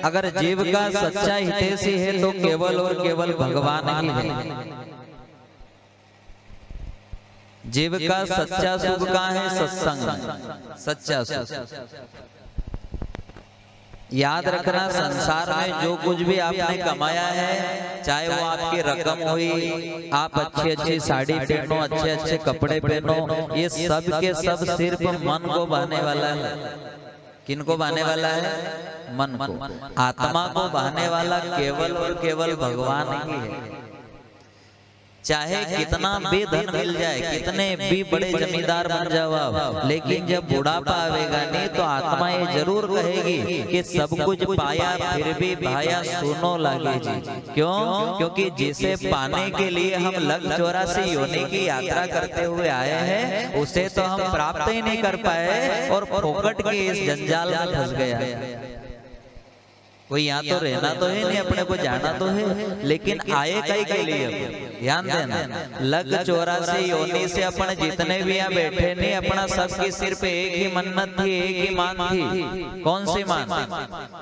अगर जीव का सच्चा हितैषी है तो केवल और केवल भगवान ही है। जीव का सच्चा सुख कहाँ है? सत्संग, सच्चा सुख। याद रखना, संसार में जो कुछ भी आपने कमाया है, चाहे वो आपकी रकम हुई, आप अच्छी अच्छी साड़ी पहनो, अच्छे अच्छे कपड़े पहनो, ये सब के सब सिर्फ मन को बहने वाला है। किनको बहने वाला है? मन को। आत्मा को बहने वाला केवल और केवल भगवान ही है। चाहे कितना भी धन मिल जाए, कितने भी बड़े जमींदार बन जाओ आप, लेकिन जब बुढ़ापा आवेगा नहीं तो आत्मा ये जरूर कहेगी कि सब कुछ पाया फिर भी भाया सुनो लागे जी। क्यों? क्योंकि जिसे पाने के लिए हम लग 84 योनि की यात्रा करते हुए आए हैं, उसे तो हम प्राप्त ही नहीं कर पाए और फोकट के इस जंजाल में फंस गया। कोई यहाँ तो रहना तो है नहीं, अपने को जाना तो है, लेकिन आए कई के लिए। ध्यान देना, लग 84 योनि से अपन जितने भी यहाँ बैठे नहीं, अपना सबकी सिर्फ एक ही मन्नत थी, एक ही मान थी। कौन सी मान?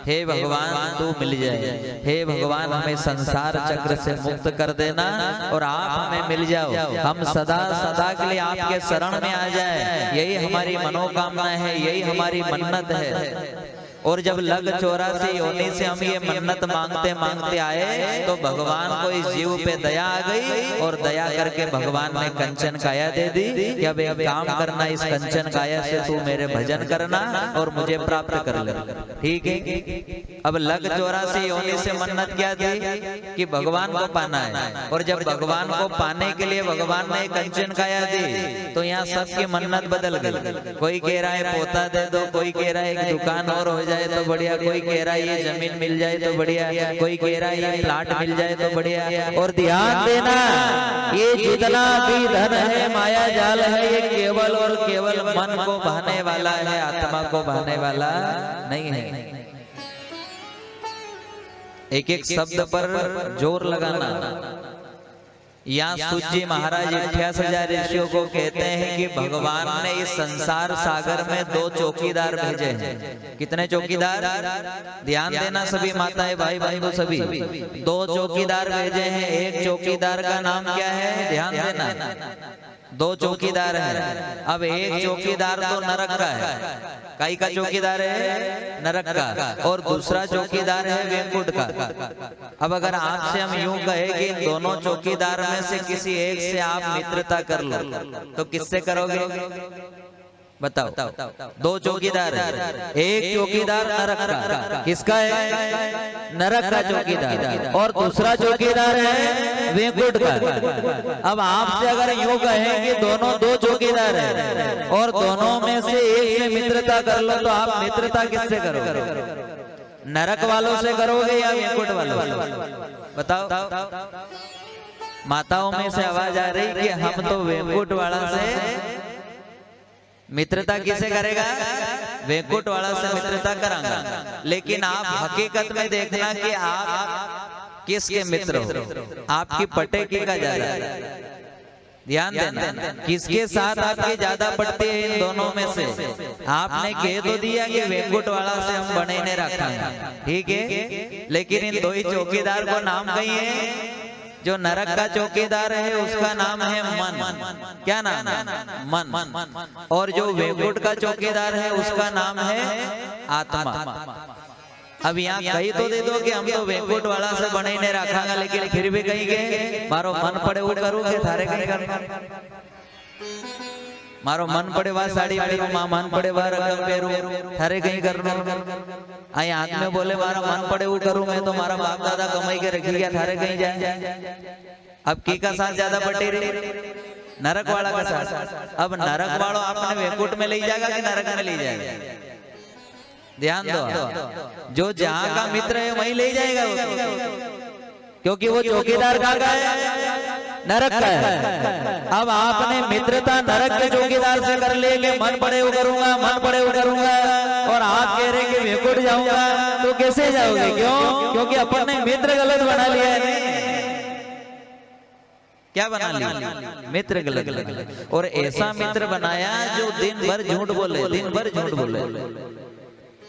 हे भगवान तू मिल जाए, हे भगवान हमें संसार चक्र से मुक्त कर देना और आप हमें मिल जाओ, हम सदा सदा के लिए आपके शरण में आ जाए। यही हमारी मनोकामना है, यही हमारी मन्नत है। और जब लग 84 योनि से हम ये मन्नत मांगते मांगते आए तो भगवान को इस जीव पे दया आ गई और दया करके भगवान ने कंचन काया दे दी कि अब एक काम करना, इस कंचन काया से तू मेरे भजन करना और मुझे प्राप्त कर ले। ठीक है। अब लग 84 योनि से मन्नत क्या थी? कि भगवान को पाना है। और जब भगवान को पाने के लिए भगवान ने कंचन काया दी तो यहाँ सबकी मन्नत बदल गई। कोई कह रहा है पोता दे दो, कोई कह रहा है एक दुकान और हो जाए तो बढ़िया, कोई कह रहा है ये जमीन मिल जाए तो बढ़िया, कोई कह रहा है ये प्लाट मिल जाए तो बढ़िया। और ध्यान देना, ये जितना भी धन है, माया जाल है, ये केवल और केवल मन को बहने वाला है, आत्मा को बहने वाला नहीं है। एक एक शब्द पर जोर लगाना। यहाँ सूजी महाराज 28,000 ऋषियों को कहते हैं कि भगवान ने इस संसार सागर में 2 चौकीदार भेजे हैं। कितने चौकीदार? ध्यान देना सभी माताएं भाई बंधु सभी, 2 चौकीदार भेजे हैं। एक चौकीदार का नाम क्या है? ध्यान देना, 2 चौकीदार हैं। अब एक चौकीदार तो नरक का है। काई का चौकीदार है? नरक का। और दूसरा चौकीदार है वैकुंठ का। अब अगर आपसे हम यूं कहे कि इन दोनों चौकीदार में से किसी एक से आप मित्रता कर लो तो किससे करोगे? बताओ। 2 चौकीदार है, एक चौकीदार नरक का। किसका है? नरक का चौकीदार। और दूसरा चौकीदार है वैकुंठ का। अब आपसे अगर यूं कहें कि दोनों 2 चौकीदार हैं और दोनों में से एक से मित्रता कर लो तो आप मित्रता किससे करोगे? नरक वालों से करोगे या वैकुंठ वालों से? बताओ। माताओं में से आवाज आ रही कि हम तो वैकुंठ वाला से मित्रता किसे करेगा? वैकुंठ वाला से मित्रता करांगा। लेकिन आप हकीकत में देखना कि आप किसके मित्र हो, आपकी पटे की का जा रहा है। ध्यान देना, किसके साथ आपकी ज्यादा पड़ती है इन दोनों में से? आपने कह तो दिया कि वैकुंठ वाला से हम बने ने रखा है, ठीक है, लेकिन इन 2 ही चौकीदार को नाम कही है। जो नरक का चौकीदार है उसका नाम है मन। क्या नाम है? मन। और जो वैकुंठ का चौकीदार है उसका नाम है आत्मा। अब यहाँ कही तो दे दो कि हम तो वैकुंठ वाला से बने ने रखांगा, लेकिन फिर भी कहेंगे मारो मन पड़े वो करूँगे, थारे कहीं करना। मारो मन पड़े वह साड़ी पहनू, मां मन पड़े वह रकम पहनू, थारे कहीं करना। आई हाथ में बोले मारा मन पड़े वो करूं, मैं तो मारा बाप दादा कमाई के रखी गया, थारे कहीं जाए। अब की का साथ ज्यादा पटी रही? नरक वाला का साथ। अब नरक वालों आपने वैकुंठ में ले जाएगा कि नरक में ले जाएगा? ध्यान दो, जो जहां का मित्र है वहीं ले जाएगा वो, क्योंकि वो चौकीदार का है, नरक का है। अब आपने मित्रता नरक के चौकीदार से कर ले कि मन पड़े वो करूंगा, मन पड़े वो करूंगा, और आप कह रहे कि वैकुंठ जाऊंगा, तो कैसे जाओगे? क्यों? क्योंकि अपन ने मित्र गलत बना लिया है। क्या बना लिया? मित्र गलत। और ऐसा मित्र बनाया जो दिन भर झूठ बोले, दिन भर झूठ बोले।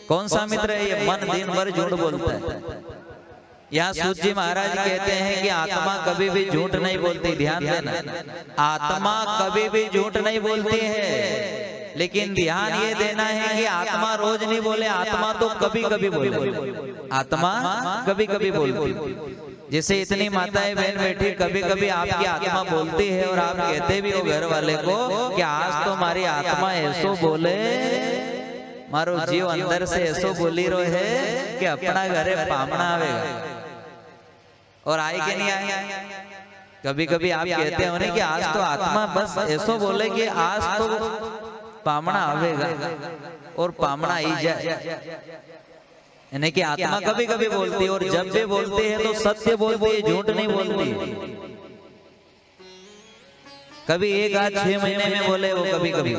कौन सा मित्र है ये? मन दिन भर झूठ बोलता है। यहाँ सूत जी महाराज कहते हैं कि आत्मा कभी भी झूठ नहीं बोलती। ध्यान देना, आत्मा कभी भी झूठ नहीं बोलती है, लेकिन ध्यान ये देना है कि आत्मा रोज नहीं बोले, आत्मा तो कभी कभी बोले। आत्मा कभी कभी बोलती। जैसे इतनी माताएं बहन बैठी, कभी कभी आपकी आत्मा बोलती है और आप कहते भी हो घर वाले को कि आज तो हमारी आत्मा ऐसो बोले, मारो जीव अंदर से ऐसो बोली रो है कि अपना घरे पामना आवेगा। और आए कि नहीं आए? कभी कभी आप कहते हो ना कि आज तो आत्मा बस ऐसो बोले कि आज तो पामना आवेगा, और पामना ही जाए। यानी कि आत्मा कभी कभी बोलती है, और जब भी बोलती है तो सत्य बोलती है, झूठ नहीं बोलती। कभी एक आध 6 महीने में बोले वो, कभी कभी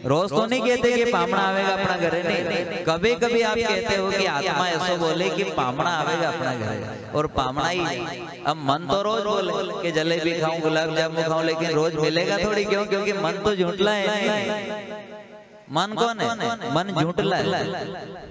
रोज तो नहीं कहते कि पामना आवेगा अपना घरे, नहीं। कभी कभी आप कहते हो कि आत्मा ऐसा बोले कि पामना आवेगा अपना घरे, और पामना ही। अब मन तो रोज बोले कि जलेबी खाऊं, गुलाब जामुन खाऊं, लेकिन रोज मिलेगा थोड़ी। क्यों? क्योंकि मन तो झूठला है। मन कौन है? मन झूठला है।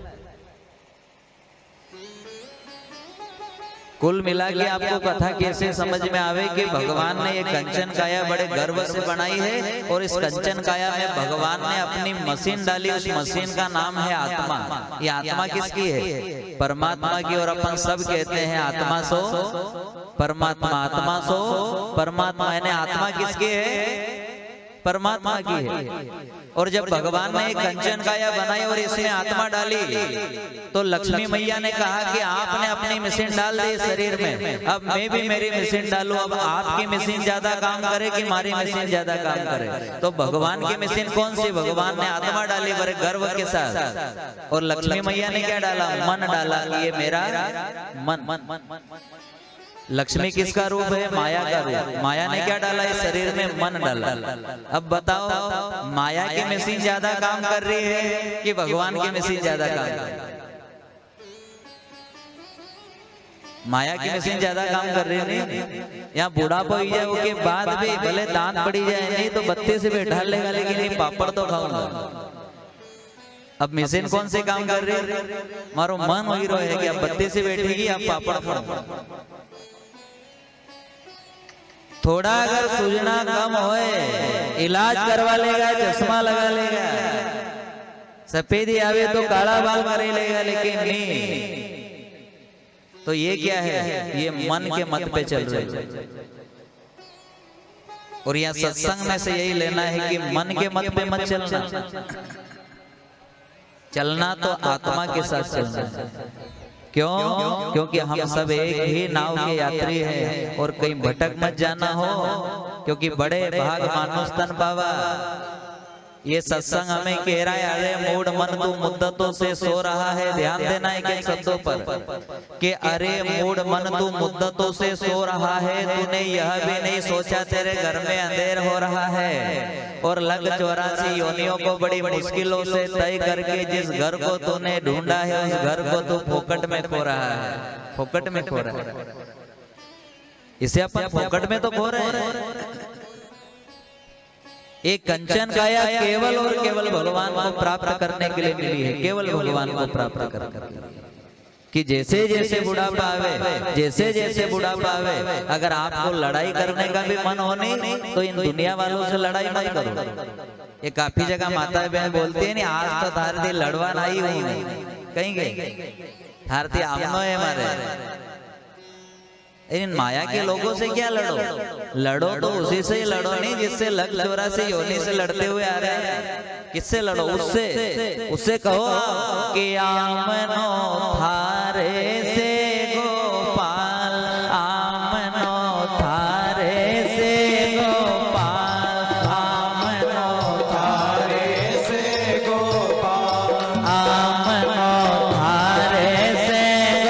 कुल मिला के आपको कथा कैसे समझ में आवे कि भगवान ने ये कंचन काया बड़े गर्व से बनाई है, और इस कंचन काया में भगवान ने अपनी मशीन डाली। उस मशीन का नाम है आत्मा। ये आत्मा किसकी है? परमात्मा की। और अपन सब कहते हैं आत्मा सो परमात्मा, आत्मा सो परमात्मा। यानी आत्मा किसकी है? परमात्मा की है। और जब भगवान ने एक कंचन काया बनाई और इसमें आत्मा डाली, तो लक्ष्मी मैया ने कहा कि आपने अपनी मशीन डाल दी शरीर में, अब मैं भी मेरी मशीन डालूं। अब आपकी मशीन ज्यादा काम करे कि हमारी मशीन ज्यादा काम करे? तो भगवान की मशीन कौन सी? भगवान ने आत्मा डाली बड़े गर्व के साथ, और लक्ष्मी मैया ने क्या डाला? मन डाला कि ये मेरा मन। लक्ष्मी किसका रूप है? माया का रूप। माया ने क्या डाला? इस शरीर में मन डाला। अब बताओ, माया की मशीन ज्यादा काम कर रही है कि भगवान की मशीन ज्यादा काम कर रही है? माया की मशीन ज्यादा काम कर रही है। नहीं, यहाँ बुढ़ापा हो जाए के बाद भी भले दांत पड़ी जाए, नहीं तो बत्ती से बैठा लेगा, लेकिन ये पापड़ तो खाऊंगा। अब मशीन कौन से काम कर रही है? मारो मन वही रो है कि अब बत्ती से बैठेगी, अब पापड़ खाऊंगा। थोड़ा अगर सूजना कम होए, इलाज करवा लेगा, चश्मा लगा लेगा, सफेदी आवे तो काला बाल करे लेगा, लेकिन नहीं। तो ये क्या है? ये मन के मत पे चल रहे हैं। और यहाँ सत्संग में से यही लेना है कि मन के मत पे मत चलना, चलना तो आत्मा के साथ चलना है। क्यों? क्योंकि हम सब एक ही नाव के यात्री हैं, और कहीं भटक मत जाना हो, क्योंकि बड़े भाग मानुष तन पावा। ये सत्संग हमें कह रहा है, अरे मूड मन तू मुद्दतों से सो रहा है। ध्यान देना है किन शब्दों पर कि अरे मूड मन तू मुद्दतों से सो रहा है, तूने यह भी नहीं सोचा तेरे घर में अंधेर हो रहा है, और लग 84 योनियों को बड़ी मुश्किलों से तय करके जिस घर को तूने ढूंढा है, उस घर को तू फोकट में खो रहा है। फोकट में खो रहा है। इसे अपन फोकट में तो खो रहे हैं। एक कंचन काया केवल और केवल भगवान को प्राप्त करने के लिए मिली है। केवल भगवान को प्राप्त करने कि जैसे जैसे बुढ़ापा आवे, जैसे जैसे बुढ़ापा आवे, अगर आपको लड़ाई करने का भी मन हो नहीं, तो इन दुनिया वालों से लड़ाई मत करो। ये काफी जगह माता बहन बोलती है नहीं, आज तो थारती लड़वा नहीं हूं, कहीं गई थारती आमनो है हमारे। इन माया के लोगों से क्या लड़ो? लड़ो तो उसी से लड़ो, नहीं जिससे लग 84 योनि से लड़ते हुए आ रहे हैं। किससे लड़ो? उससे कहो कि आमनो थारे से गोपाल, आमनो थारे से गोपाल, आमनो थारे से गोपाल, आमनो थारे से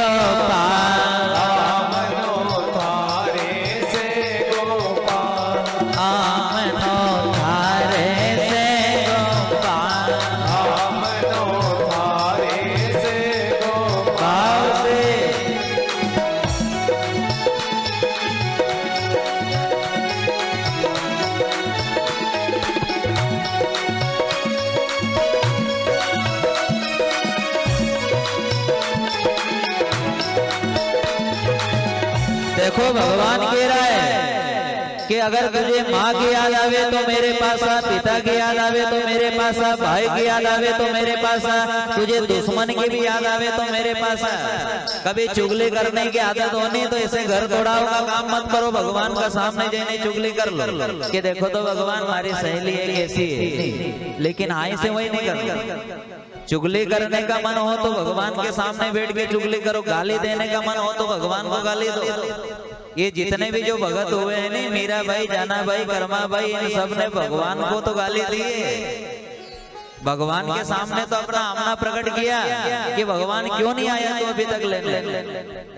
गोपाल, आमनो थारे से गोपाल, आमनो थारे से गोपाल, आमनो थारे से गोपाल, देखो भगवान कह रहा है कि अगर तुझे माँ की याद आवे तो मेरे पास आ, पिता की याद आवे तो मेरे पास आ, भाई की याद आवे तो मेरे पास आ, तुझे दुश्मन की भी याद आवे तो मेरे पास आ। कभी चुगली करने की आदत होनी तो इसे घर तोड़ाओ का काम मत करो, भगवान का सामने जाने चुगली कर लो कि देखो तो भगवान हमारी सहेली है कैसी है, लेकिन आई से वही नहीं करता। चुगली करने का मन हो तो भगवान के सामने बैठ के चुगली करो, गाली देने का मन हो तो भगवान को गाली दो। ये जितने भी जो भगत हुए हैं नहीं, मीरा भाई, जाना भाई, कर्मा भाई, इन सब ने भगवान को तो गाली दी है। भगवान के सामने तो अपना आमना प्रकट किया कि भगवान क्यों नहीं आया तो अभी तक लेने।